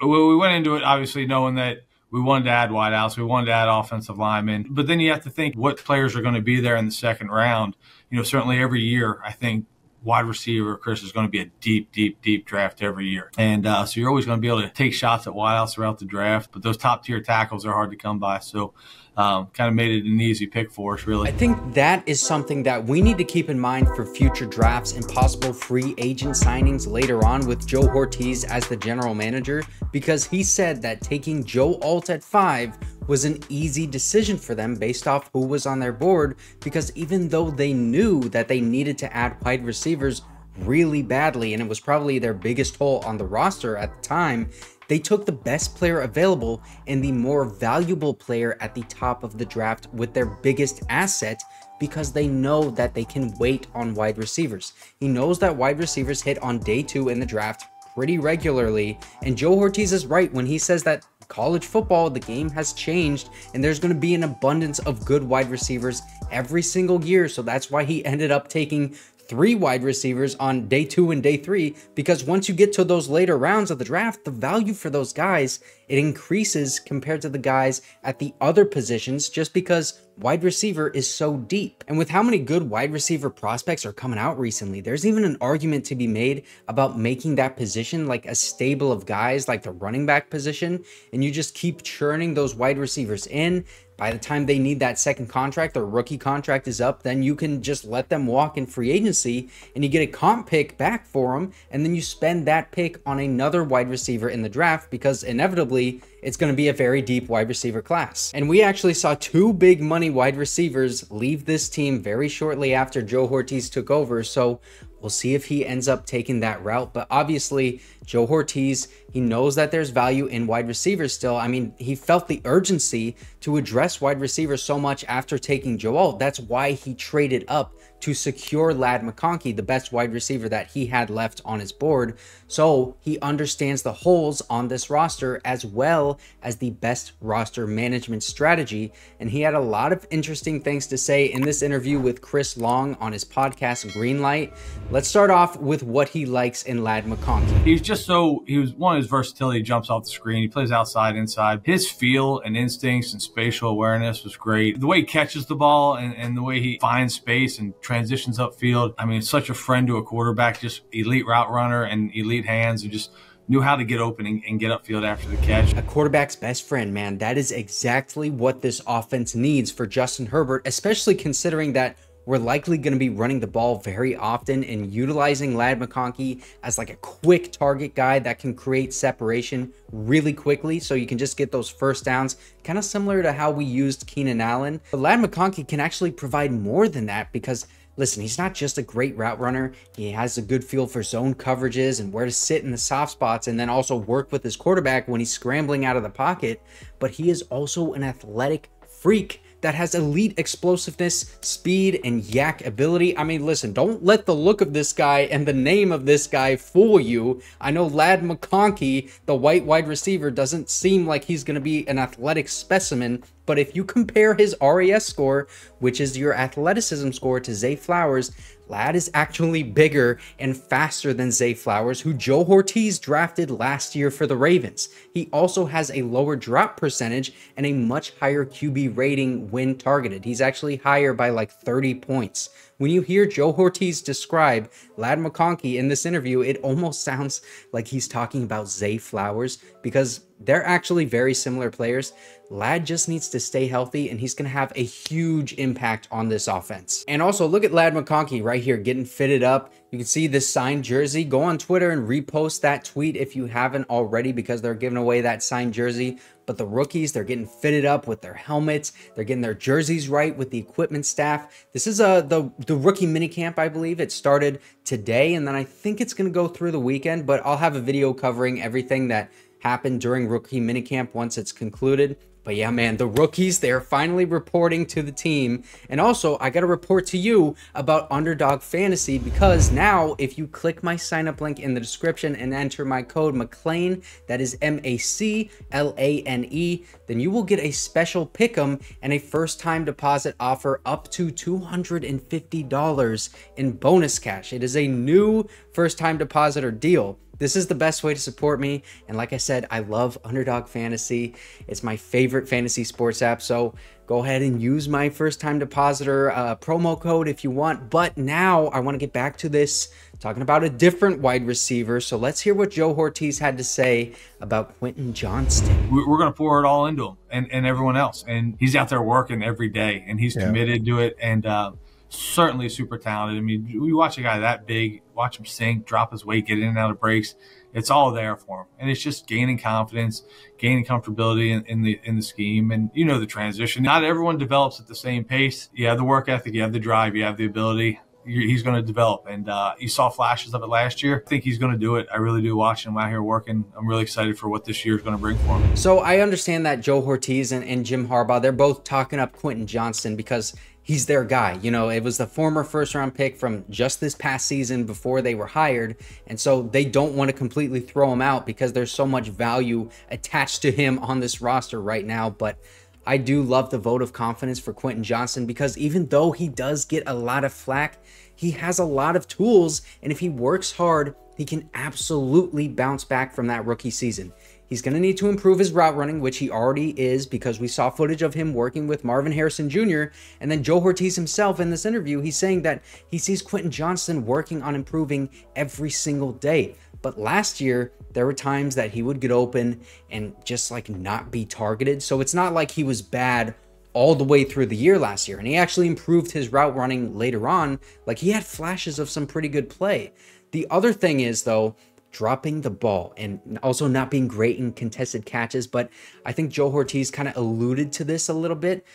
we went into it obviously knowing that we wanted to add wideouts, we wanted to add offensive linemen, but then you have to think what players are going to be there in the second round. Certainly every year, I think wide receiver, Chris, is going to be a deep draft every year. And so you're always going to be able to take shots at wideouts throughout the draft, but those top tier tackles are hard to come by. So kind of made it an easy pick for us, really. I think that is something that we need to keep in mind for future drafts and possible free agent signings later on with Joe Hortiz as the general manager, because he said that taking Joe Alt at 5 was an easy decision for them based off who was on their board, because even though they knew that they needed to add wide receivers really badly, and it was probably their biggest hole on the roster at the time, they took the best player available and the more valuable player at the top of the draft with their biggest asset, because they know that they can wait on wide receivers. He knows that wide receivers hit on day 2 in the draft pretty regularly, and Joe Hortiz is right when he says that college football, the game has changed, and there's going to be an abundance of good wide receivers every single year. So that's why he ended up taking 3 wide receivers on day 2 and day 3, because once you get to those later rounds of the draft, the value for those guys, it increases compared to the guys at the other positions, just because wide receiver is so deep. And with how many good wide receiver prospects are coming out recently, there's even an argument to be made about making that position like a stable of guys like the running back position, and you just keep churning those wide receivers in. By the time they need that second contract, their rookie contract is up, then you can just let them walk in free agency and you get a comp pick back for them, and then you spend that pick on another wide receiver in the draft, because inevitably it's going to be a very deep wide receiver class. And we actually saw 2 big money wide receivers leave this team very shortly after Joe Hortiz took over, so we'll see if he ends up taking that route. But obviously, Joe Hortiz, he knows that there's value in wide receivers still. I mean, he felt the urgency to address wide receivers so much after taking Joe Alt. That's why he traded up to secure Ladd McConkey, the best wide receiver that he had left on his board. So he understands the holes on this roster as well as the best roster management strategy. And he had a lot of interesting things to say in this interview with Chris Long on his podcast Greenlight. Let's start off with what he likes in Ladd McConkey. He was one of his versatility jumps off the screen. He plays outside, inside. His feel and instincts and spatial awareness was great. The way he catches the ball and the way he finds space and transitions upfield. I mean, it's such a friend to a quarterback, just elite route runner and elite hands, and just knew how to get open and get upfield after the catch. A quarterback's best friend, man. That is exactly what this offense needs for Justin Herbert, especially considering that we're likely going to be running the ball very often and utilizing Ladd McConkey as like a quick target guy that can create separation really quickly, so you can just get those first downs, kind of similar to how we used Keenan Allen. But Ladd McConkey can actually provide more than that, because listen, he's not just a great route runner. He has a good feel for zone coverages and where to sit in the soft spots, and then also work with his quarterback when he's scrambling out of the pocket. But he is also an athletic freak that has elite explosiveness, speed, and yak ability. I mean, listen, don't let the look of this guy and the name of this guy fool you. I know Ladd McConkey, the white wide receiver, doesn't seem like he's going to be an athletic specimen, but if you compare his RAS score, which is your athleticism score, to Zay Flowers, Ladd is actually bigger and faster than Zay Flowers, who Joe Hortiz drafted last year for the Ravens. He also has a lower drop percentage and a much higher QB rating when targeted. He's actually higher by like 30 points. When you hear Joe Hortiz describe Ladd McConkey in this interview, it almost sounds like he's talking about Zay Flowers, because they're actually very similar players. Ladd just needs to stay healthy, and he's going to have a huge impact on this offense. And also, look at Ladd McConkey right here getting fitted up. You can see this signed jersey. Go on Twitter and repost that tweet if you haven't already, because they're giving away that signed jersey. But the rookies, they're getting fitted up with their helmets. They're getting their jerseys right with the equipment staff. This is the rookie minicamp, I believe. It started today, and then I think it's going to go through the weekend. But I'll have a video covering everything that happened during rookie minicamp once it's concluded. But yeah, man, the rookies, they're finally reporting to the team. And also, I got to report to you about Underdog Fantasy, because now if you click my sign up link in the description and enter my code McLane, that is MACLANE, then you will get a special pick'em and a first time deposit offer up to $250 in bonus cash. It is a new first time depositor deal. This is the best way to support me. And like I said, I love Underdog Fantasy. It's my favorite fantasy sports app. So go ahead and use my first time depositor promo code if you want. But now I want to get back to this, talking about a different wide receiver. So let's hear what Joe Hortiz had to say about Quentin Johnston. We're going to pour it all into him and everyone else. And he's out there working every day, and he's committed to it. And certainly super talented. I mean, we watch a guy that big, watch him sink, drop his weight, get in and out of breaks. It's all there for him. And it's just gaining confidence, gaining comfortability in the scheme. And you know the transition. Not everyone develops at the same pace. You have the work ethic, you have the drive, you have the ability. He's going to develop. And you saw flashes of it last year. I think he's going to do it. I really do, watching him out here working. I'm really excited for what this year is going to bring for him. So I understand that Joe Hortiz and Jim Harbaugh, they're both talking up Quentin Johnston because he's their guy. You know, it was the former first-round pick from just this past season before they were hired. And so they don't want to completely throw him out because there's so much value attached to him on this roster right now. But I do love the vote of confidence for Quentin Johnston because even though he does get a lot of flack, he has a lot of tools. And if he works hard, he can absolutely bounce back from that rookie season. He's going to need to improve his route running, which he already is because we saw footage of him working with Marvin Harrison Jr. And then Joe Hortiz himself in this interview, he's saying that he sees Quentin Johnston working on improving every single day. But last year, there were times that he would get open and just like not be targeted. So it's not like he was bad all the way through the year last year. And he actually improved his route running later on. Like he had flashes of some pretty good play. The other thing is though, dropping the ball and also not being great in contested catches. But I think Joe Hortiz kind of alluded to this a little bit.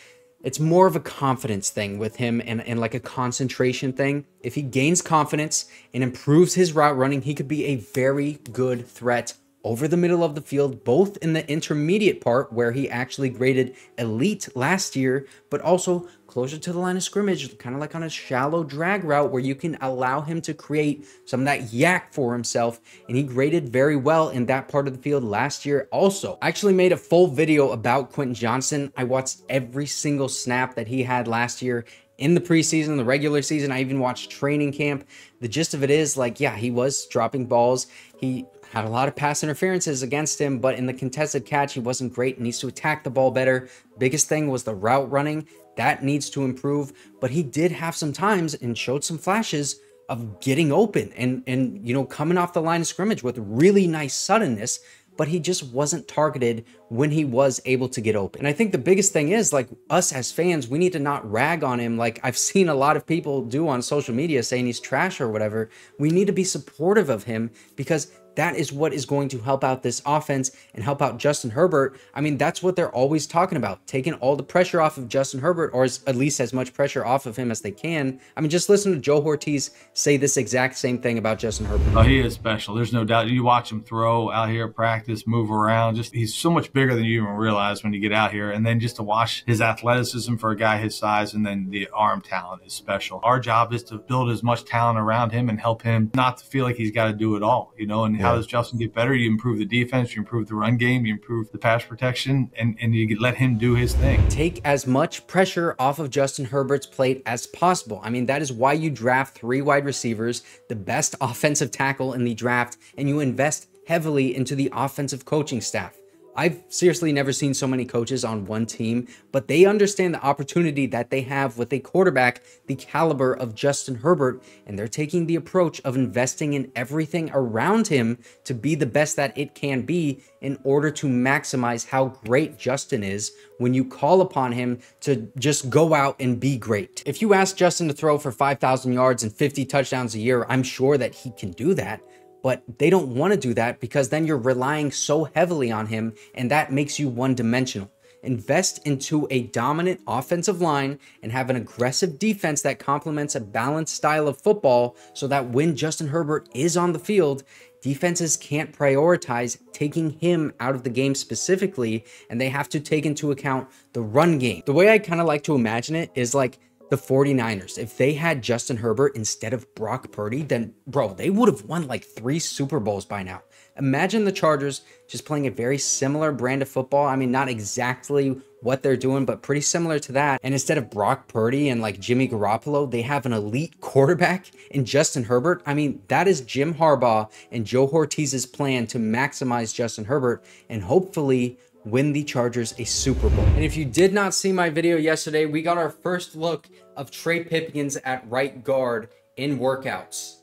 It's more of a confidence thing with him and like a concentration thing. If he gains confidence and improves his route running, he could be a very good threat over the middle of the field, both in the intermediate part where he actually graded elite last year, but also closer to the line of scrimmage, kind of like on a shallow drag route where you can allow him to create some of that yak for himself. And he graded very well in that part of the field last year also. I actually made a full video about Quentin Johnston. I watched every single snap that he had last year in the preseason, the regular season. I even watched training camp. The gist of it is like, yeah, he was dropping balls. He had a lot of pass interferences against him, but in the contested catch, he wasn't great. He needs to attack the ball better. Biggest thing was the route running. That needs to improve, but he did have some times and showed some flashes of getting open and you know, coming off the line of scrimmage with really nice suddenness, but he just wasn't targeted when he was able to get open. And I think the biggest thing is like us as fans, we need to not rag on him. Like I've seen a lot of people do on social media saying he's trash or whatever. We need to be supportive of him because that is what is going to help out this offense and help out Justin Herbert. I mean, that's what they're always talking about, taking all the pressure off of Justin Herbert, or at least as much pressure off of him as they can. I mean, just listen to Joe Hortiz say this exact same thing about Justin Herbert. Oh, he is special. There's no doubt. You watch him throw out here at practice, move around. Just he's so much bigger than you even realize when you get out here. And then just to watch his athleticism for a guy his size, and then the arm talent is special. Our job is to build as much talent around him and help him not to feel like he's got to do it all, you know. And how does Justin get better? You improve the defense, you improve the run game, you improve the pass protection, and you let him do his thing. Take as much pressure off of Justin Herbert's plate as possible. I mean, that is why you draft 3 wide receivers, the best offensive tackle in the draft, and you invest heavily into the offensive coaching staff. I've seriously never seen so many coaches on one team, but they understand the opportunity that they have with a quarterback the caliber of Justin Herbert, and they're taking the approach of investing in everything around him to be the best that it can be in order to maximize how great Justin is when you call upon him to just go out and be great. If you ask Justin to throw for 5,000 yards and 50 touchdowns a year, I'm sure that he can do that. But they don't want to do that because then you're relying so heavily on him, and that makes you one-dimensional. Invest into a dominant offensive line and have an aggressive defense that complements a balanced style of football so that when Justin Herbert is on the field, defenses can't prioritize taking him out of the game specifically, and they have to take into account the run game. The way I kind of like to imagine it is like the 49ers. If they had Justin Herbert instead of Brock Purdy, then bro, they would have won like 3 Super Bowls by now. Imagine the Chargers just playing a very similar brand of football. I mean, not exactly what they're doing, but pretty similar to that. And instead of Brock Purdy and like Jimmy Garoppolo, they have an elite quarterback in Justin Herbert. I mean, that is Jim Harbaugh and Joe Hortiz's plan to maximize Justin Herbert and hopefully win the Chargers a Super Bowl. And if you did not see my video yesterday, we got our first look of Trey Pipkins at right guard in workouts.